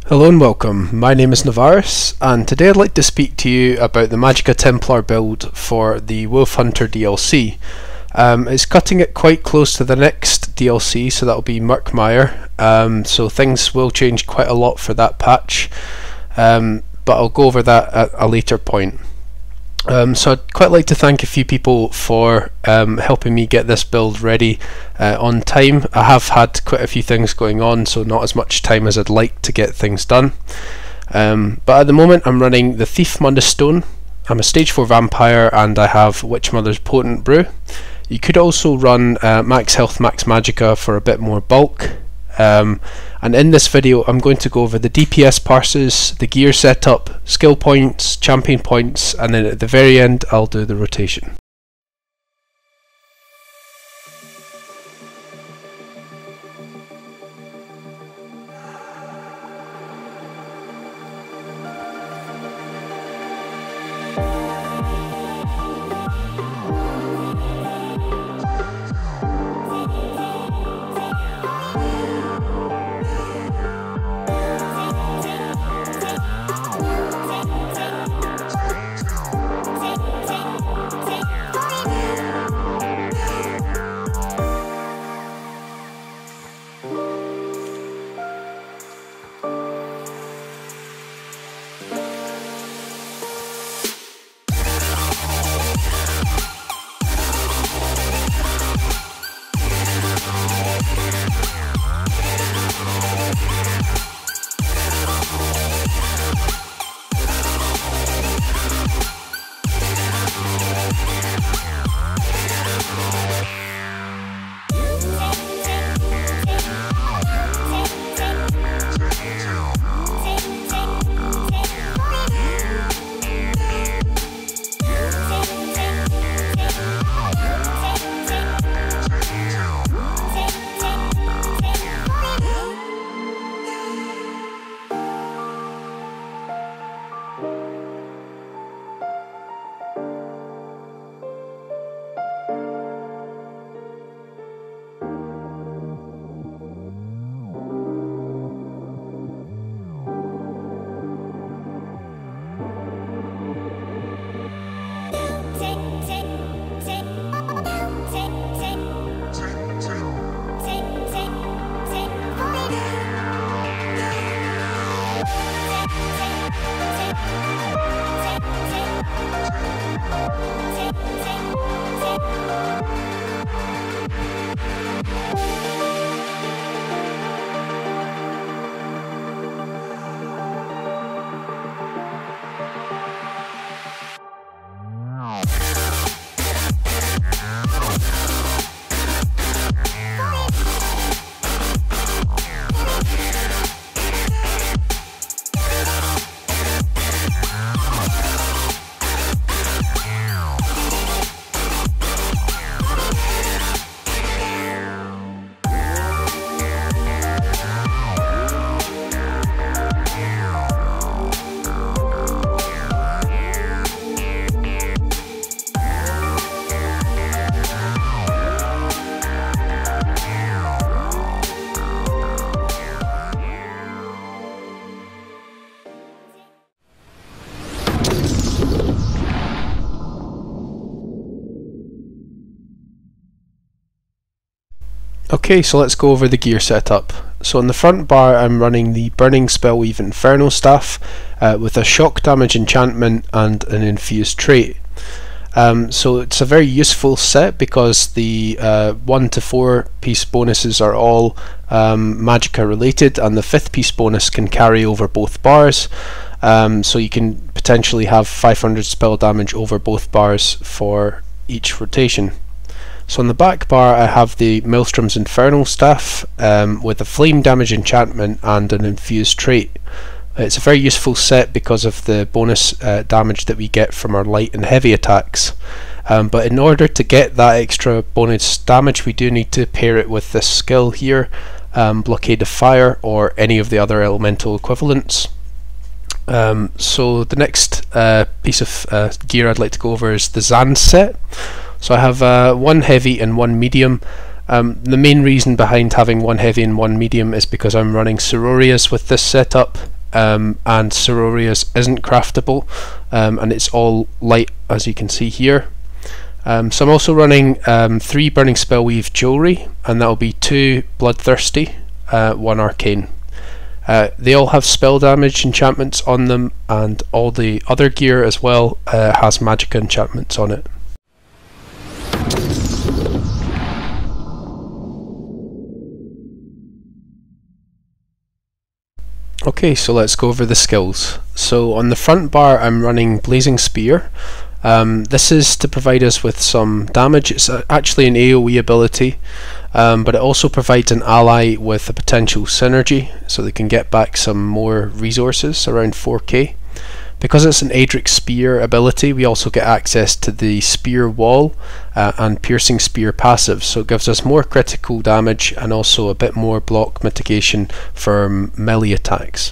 Hello and welcome, my name is NOVARIS and today I'd like to speak to you about the Magicka Templar build for the Wolfhunter DLC. It's cutting it quite close to the next DLC, so that'll be Murkmire, so things will change quite a lot for that patch, but I'll go over that at a later point. So I'd quite like to thank a few people for helping me get this build ready on time. I have had quite a few things going on, so not as much time as I'd like to get things done. But at the moment I'm running the Thief Mundus Stone. I'm a stage 4 vampire and I have Witchmothers Potent Brew. You could also run max health, max magicka for a bit more bulk. And in this video I'm going to go over the DPS Parses, the gear setup, skill points, champion points, and then at the very end I'll do the rotation. Okay, so let's go over the gear setup. So on the front bar I'm running the Burning Spellweave Inferno Staff with a shock damage enchantment and an infused trait. So it's a very useful set because the 1 to 4 piece bonuses are all magicka related, and the 5th piece bonus can carry over both bars. So you can potentially have 500 spell damage over both bars for each rotation. So on the back bar I have the Maelstrom's Infernal Staff with a flame damage enchantment and an infused trait. It's a very useful set because of the bonus damage that we get from our light and heavy attacks. But in order to get that extra bonus damage we do need to pair it with this skill here, Blockade of Fire, or any of the other elemental equivalents. So the next piece of gear I'd like to go over is the Zaan set. So I have one heavy and one medium. The main reason behind having one heavy and one medium is because I'm running Sirorias with this setup, and Siroria's isn't craftable, and it's all light, as you can see here. So I'm also running 3 Burning Spellweave Jewelry, and that will be 2 Bloodthirsty, 1 Arcane. They all have spell damage enchantments on them, and all the other gear as well has Magicka enchantments on it. Okay, so let's go over the skills. So on the front bar I'm running Blazing Spear. This is to provide us with some damage. It's actually an AoE ability, but it also provides an ally with a potential synergy, so they can get back some more resources, around 4k. Because it's an Aedric Spear ability, we also get access to the Spear Wall and Piercing Spear passive, so it gives us more critical damage and also a bit more block mitigation for melee attacks.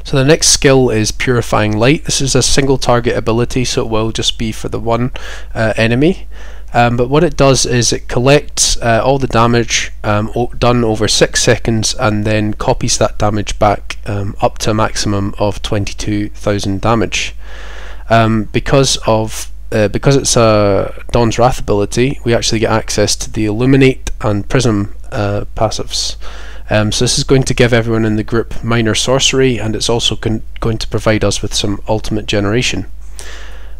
So the next skill is Purifying Light. This is a single target ability, so it will just be for the one enemy. But what it does is it collects all the damage done over 6 seconds and then copies that damage back up to a maximum of 22,000 damage. Because it's a Dawn's Wrath ability, we actually get access to the Illuminate and Prism passives. So this is going to give everyone in the group minor sorcery, and it's also going to provide us with some ultimate generation.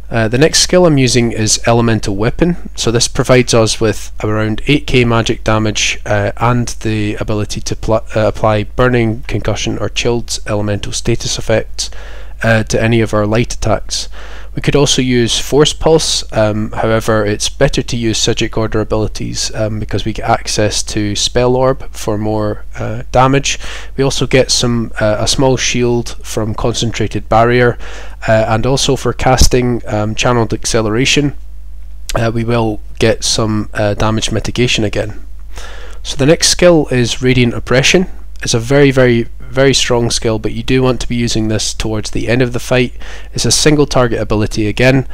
The next skill I'm using is Elemental Weapon. So this provides us with around 8k magic damage and the ability to apply burning, concussion or chilled elemental status effects to any of our light attacks. We could also use Force Pulse, however it's better to use Psijic Order abilities because we get access to Spell Orb for more damage. We also get a small shield from Concentrated Barrier, and also for casting Channeled Acceleration we will get some damage mitigation again. So the next skill is Radiant Oppression. It's a very strong skill, but you do want to be using this towards the end of the fight. It's a single target ability again,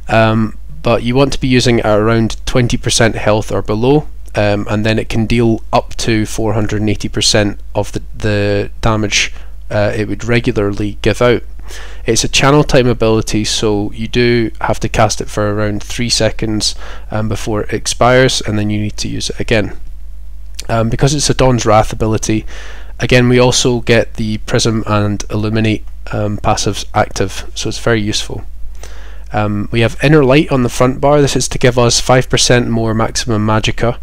but you want to be using it at around 20% health or below, and then it can deal up to 480% of the damage it would regularly give out. It's a channel time ability, so you do have to cast it for around 3 seconds before it expires, and then you need to use it again. Because it's a Dawn's Wrath ability, again we also get the Prism and Illuminate passives active, so it's very useful. We have Inner Light on the front bar. This is to give us 5% more maximum Magicka,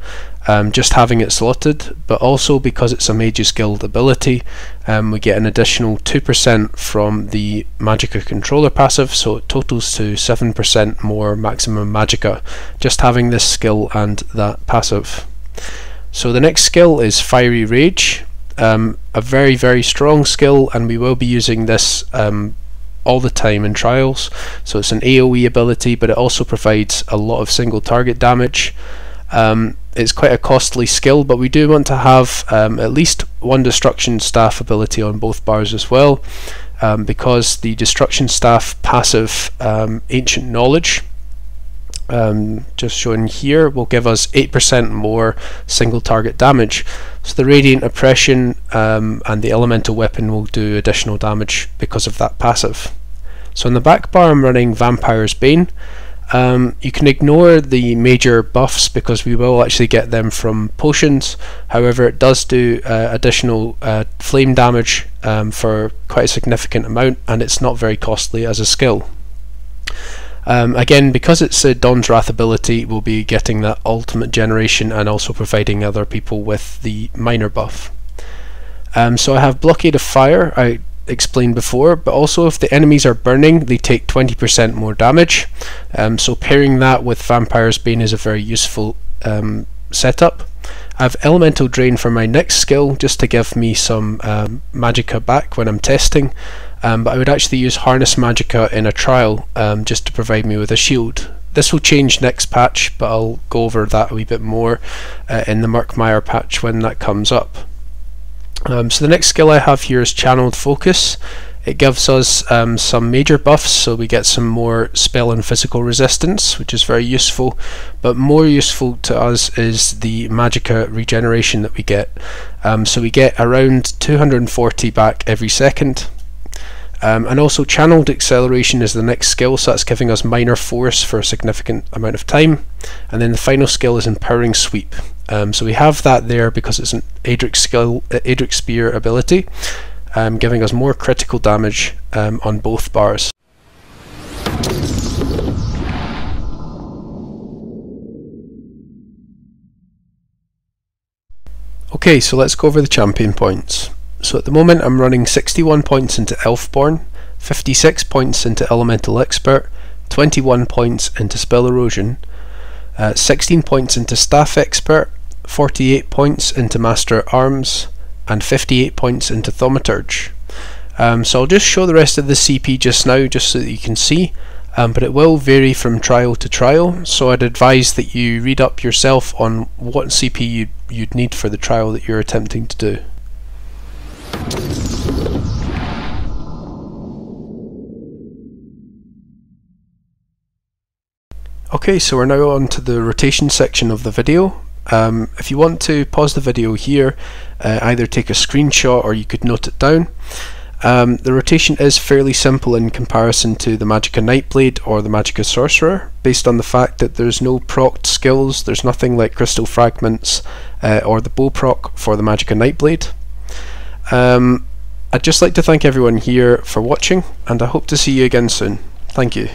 just having it slotted, but also because it's a Mage's Guild ability, we get an additional 2% from the Magicka controller passive, so it totals to 7% more maximum Magicka, just having this skill and that passive. So the next skill is Fiery Rage, a very strong skill, and we will be using this all the time in trials. So it's an AoE ability, but it also provides a lot of single target damage. It's quite a costly skill, but we do want to have at least one Destruction Staff ability on both bars as well, because the Destruction Staff passive Ancient Knowledge, just shown here, will give us 8% more single target damage. So the Radiant Oppression and the Elemental Weapon will do additional damage because of that passive. So in the back bar I'm running Vampire's Bane. You can ignore the major buffs because we will actually get them from potions. However, it does do additional flame damage for quite a significant amount, and it's not very costly as a skill. Again, because it's a Dawn's Wrath ability, we'll be getting that ultimate generation and also providing other people with the minor buff. So I have Blockade of Fire, I explained before, but also if the enemies are burning, they take 20% more damage. So pairing that with Vampire's Bane is a very useful setup. I have Elemental Drain for my next skill, just to give me some Magicka back when I'm testing. But I would actually use Harness Magicka in a trial just to provide me with a shield. This will change next patch, but I'll go over that a wee bit more in the Murkmire patch when that comes up. So the next skill I have here is Channeled Focus. It gives us some major buffs, so we get some more spell and physical resistance, which is very useful, but more useful to us is the Magicka regeneration that we get. So we get around 240 back every second. And also channeled acceleration is the next skill, so that's giving us minor force for a significant amount of time. And then the final skill is empowering sweep. So we have that there because it's an Aedric Spear ability, giving us more critical damage on both bars. Okay, so let's go over the champion points. So at the moment I'm running 61 points into Elfborn, 56 points into Elemental Expert, 21 points into Spell Erosion, 16 points into Staff Expert, 48 points into Master at Arms, and 58 points into Thaumaturge. So I'll just show the rest of the CP just now, just so that you can see, but it will vary from trial to trial, so I'd advise that you read up yourself on what CP you'd need for the trial that you're attempting to do. Okay, so we're now on to the rotation section of the video. If you want to pause the video here, either take a screenshot or you could note it down. The rotation is fairly simple in comparison to the Magicka Nightblade or the Magicka Sorcerer, based on the fact that there's no procced skills. There's nothing like Crystal Fragments or the bow proc for the Magicka Nightblade. I'd just like to thank everyone here for watching, and I hope to see you again soon. Thank you.